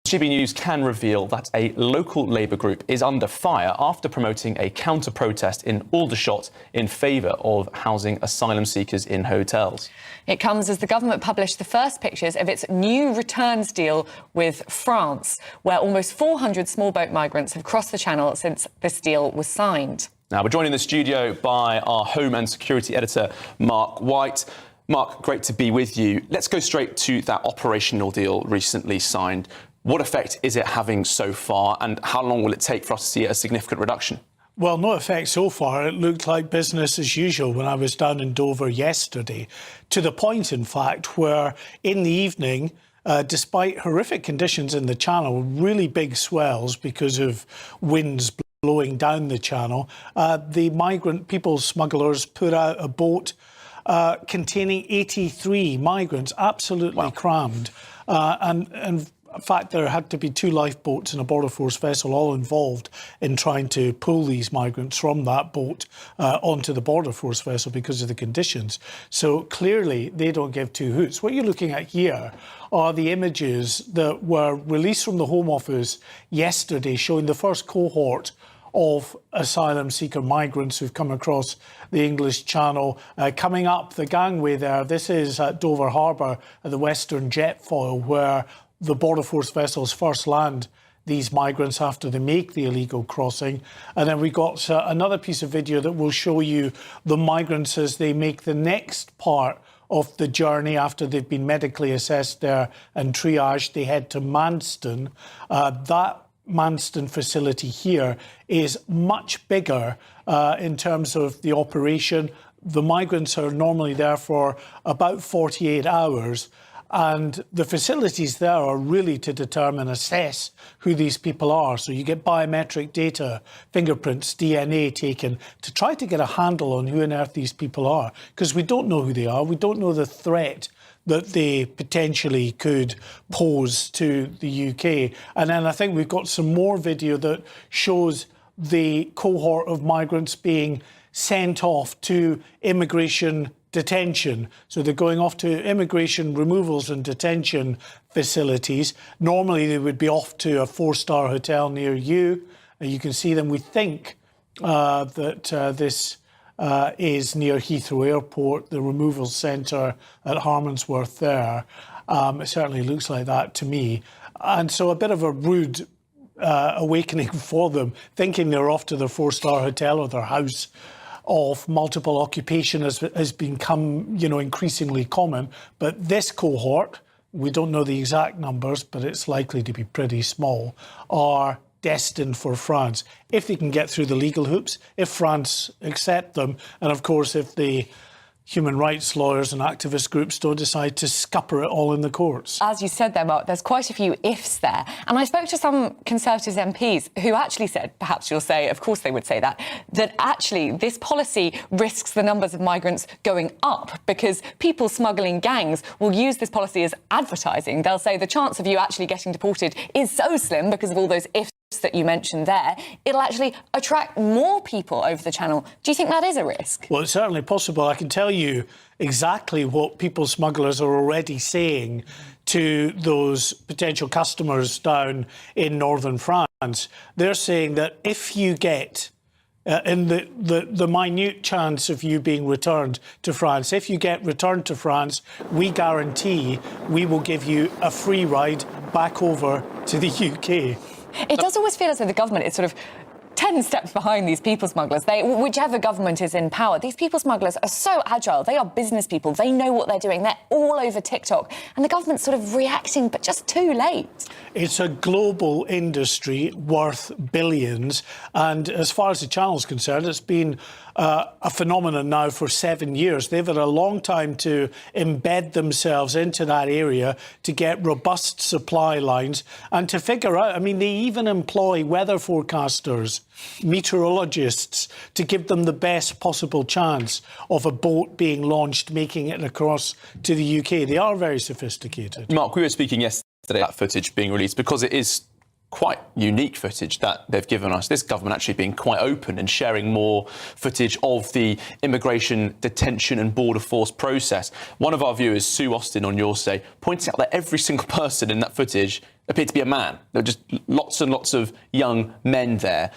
GB News can reveal that a local Labour group is under fire after promoting a counter-protest in Aldershot in favour of housing asylum seekers in hotels. It comes as the government published the first pictures of its new returns deal with France, where almost 400 small boat migrants have crossed the Channel since this deal was signed. Now, we're joined in the studio by our Home and Security Editor, Mark White. Mark, great to be with you. Let's go straight to that operational deal recently signed. What effect is it having so far, and how long will it take for us to see a significant reduction? Well, no effect so far. It looked like business as usual when I was down in Dover yesterday, to the point, in fact, where in the evening, despite horrific conditions in the Channel, really big swells because of winds blowing down the Channel, the migrant people smugglers put out a boat containing 83 migrants, absolutely crammed, and in fact, there had to be 2 lifeboats and a Border Force vessel all involved in trying to pull these migrants from that boat onto the Border Force vessel because of the conditions. So clearly, they don't give 2 hoots. What you're looking at here are the images that were released from the Home Office yesterday showing the first cohort of asylum seeker migrants who've come across the English Channel. Coming up the gangway there, this is at Dover Harbour at the Western Jetfoil, where the Border Force vessels first land these migrants after they make the illegal crossing. And then we got another piece of video that will show you the migrants as they make the next part of the journey after they've been medically assessed there and triaged. They head to Manston. That Manston facility here is much bigger in terms of the operation. The migrants are normally there for about 48 hours. And the facilities there are really to determine, assess who these people are. So you get biometric data, fingerprints, DNA taken to try to get a handle on who on earth these people are. Because we don't know who they are. We don't know the threat that they potentially could pose to the UK. And then I think we've got some more video that shows the cohort of migrants being sent off to immigration detention. So they're going off to immigration removals and detention facilities. Normally they would be off to a 4-star hotel near you. You can see them. We think that this is near Heathrow Airport, the removal centre at Harmondsworth there. It certainly looks like that to me. And so a bit of a rude awakening for them, thinking they're off to their 4-star hotel or their house of multiple occupation has become, increasingly common. But this cohort, we don't know the exact numbers, but it's likely to be pretty small, are destined for France. If they can get through the legal hoops, if France accept them, and of course if the human rights lawyers and activist groups don't decide to scupper it all in the courts. As you said there, Mark, there's quite a few ifs there. And I spoke to some Conservative MPs who actually said, perhaps you'll say, of course they would say that actually this policy risks the numbers of migrants going up because people smuggling gangs will use this policy as advertising. They'll say the chance of you actually getting deported is so slim because of all those ifs that you mentioned there, it'll actually attract more people over the Channel. Do you think that is a risk? Well, it's certainly possible. I can tell you exactly what people smugglers are already saying to those potential customers down in northern France. They're saying that if you get in the minute chance of you being returned to France, if you get returned to France, we guarantee we will give you a free ride back over to the UK. It does always feel as though the government is sort of 10 steps behind these people smugglers. Whichever government is in power, these people smugglers are so agile. They are business people. They know what they're doing. They're all over TikTok. And the government's sort of reacting, but just too late. It's a global industry worth billions. And as far as the Channel's concerned, it's been a phenomenon now for 7 years. They've had a long time to embed themselves into that area, to get robust supply lines and to figure out, they even employ weather forecasters, meteorologists, to give them the best possible chance of a boat being launched, making it across to the UK. They are very sophisticated. Mark, we were speaking yesterday about footage being released because it is quite unique footage that they've given us. This government actually being quite open and sharing more footage of the immigration, detention and border force process. One of our viewers, Sue Austin on Yours Day, points out that every single person in that footage appeared to be a man. There were just lots and lots of young men there.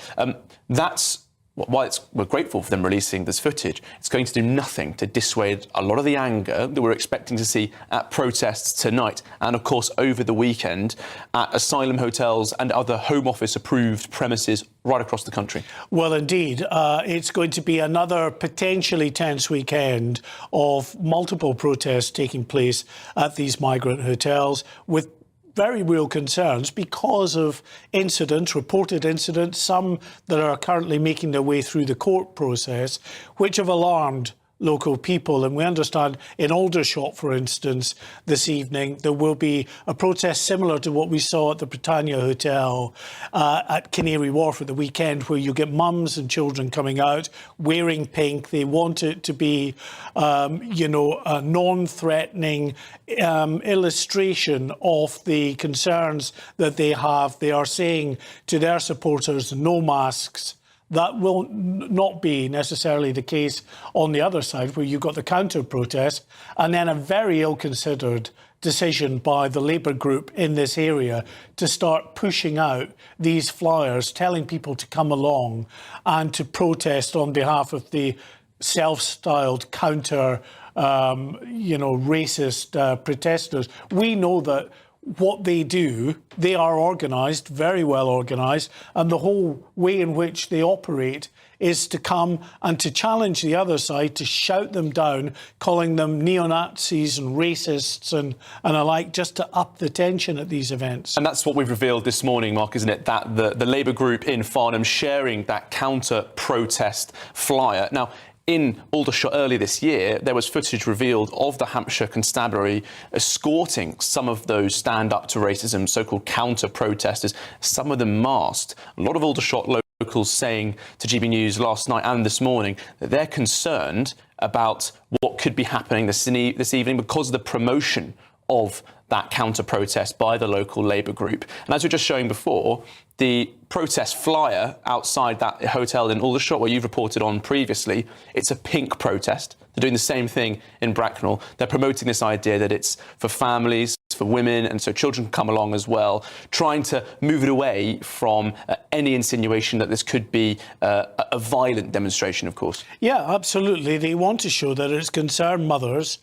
That's why we're grateful for them releasing this footage. It's going to do nothing to dissuade a lot of the anger that we're expecting to see at protests tonight and, of course, over the weekend at asylum hotels and other Home Office approved premises right across the country. Well, indeed, it's going to be another potentially tense weekend of multiple protests taking place at these migrant hotels with very real concerns because of incidents, reported incidents, some that are currently making their way through the court process, which have alarmed local people. And we understand in Aldershot, for instance, this evening, there will be a protest similar to what we saw at the Britannia Hotel at Canary Wharf at the weekend, where you get mums and children coming out wearing pink. They want it to be, a non-threatening illustration of the concerns that they have. They are saying to their supporters, no masks. That will not be necessarily the case on the other side, where you've got the counter-protest and then a very ill-considered decision by the Labour group in this area to start pushing out these flyers, telling people to come along and to protest on behalf of the self-styled counter, racist protesters. We know that what they do, they are organised, very well organised, and the whole way in which they operate is to come and to challenge the other side, to shout them down, calling them neo-Nazis and racists and alike, just to up the tension at these events. And that's what we've revealed this morning, Mark, isn't it? That the Labour group in Farnham sharing that counter-protest flyer. Now, in Aldershot earlier this year, there was footage revealed of the Hampshire Constabulary escorting some of those stand-up to racism, so-called counter-protesters, some of them masked. A lot of Aldershot locals saying to GB News last night and this morning that they're concerned about what could be happening this evening because of the promotion of that counter-protest by the local Labour group. And as we were just showing before, the protest flyer outside that hotel in Aldershot, where you've reported on previously, it's a pink protest. They're doing the same thing in Bracknell. They're promoting this idea that it's for families, for women, and so children can come along as well, trying to move it away from any insinuation that this could be a violent demonstration, of course. Yeah, absolutely. They want to show that it's concerned mothers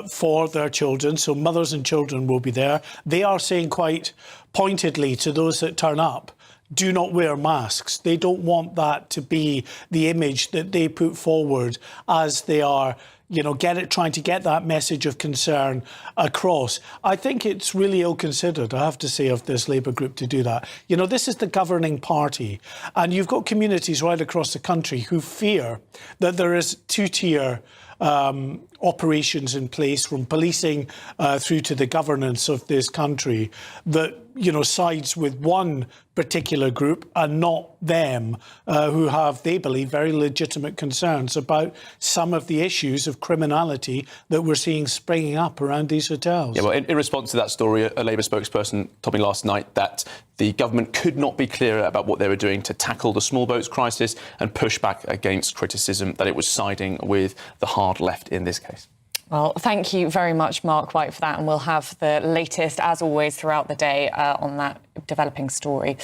for their children, so mothers and children will be there. They are saying quite pointedly to those that turn up, do not wear masks. They don't want that to be the image that they put forward as they are, trying to get that message of concern across. I think it's really ill-considered, I have to say, of this Labour group to do that. This is the governing party, and you've got communities right across the country who fear that there is two-tier operations in place, from policing through to the governance of this country, that sides with one particular group and not them, who have, they believe, very legitimate concerns about some of the issues of criminality that we're seeing springing up around these hotels. Yeah, well, in response to that story, a Labour spokesperson told me last night that the government could not be clearer about what they were doing to tackle the small boats crisis and push back against criticism that it was siding with the hard left in this case. Well, thank you very much, Mark White, for that. And we'll have the latest, as always, throughout the day on that developing story.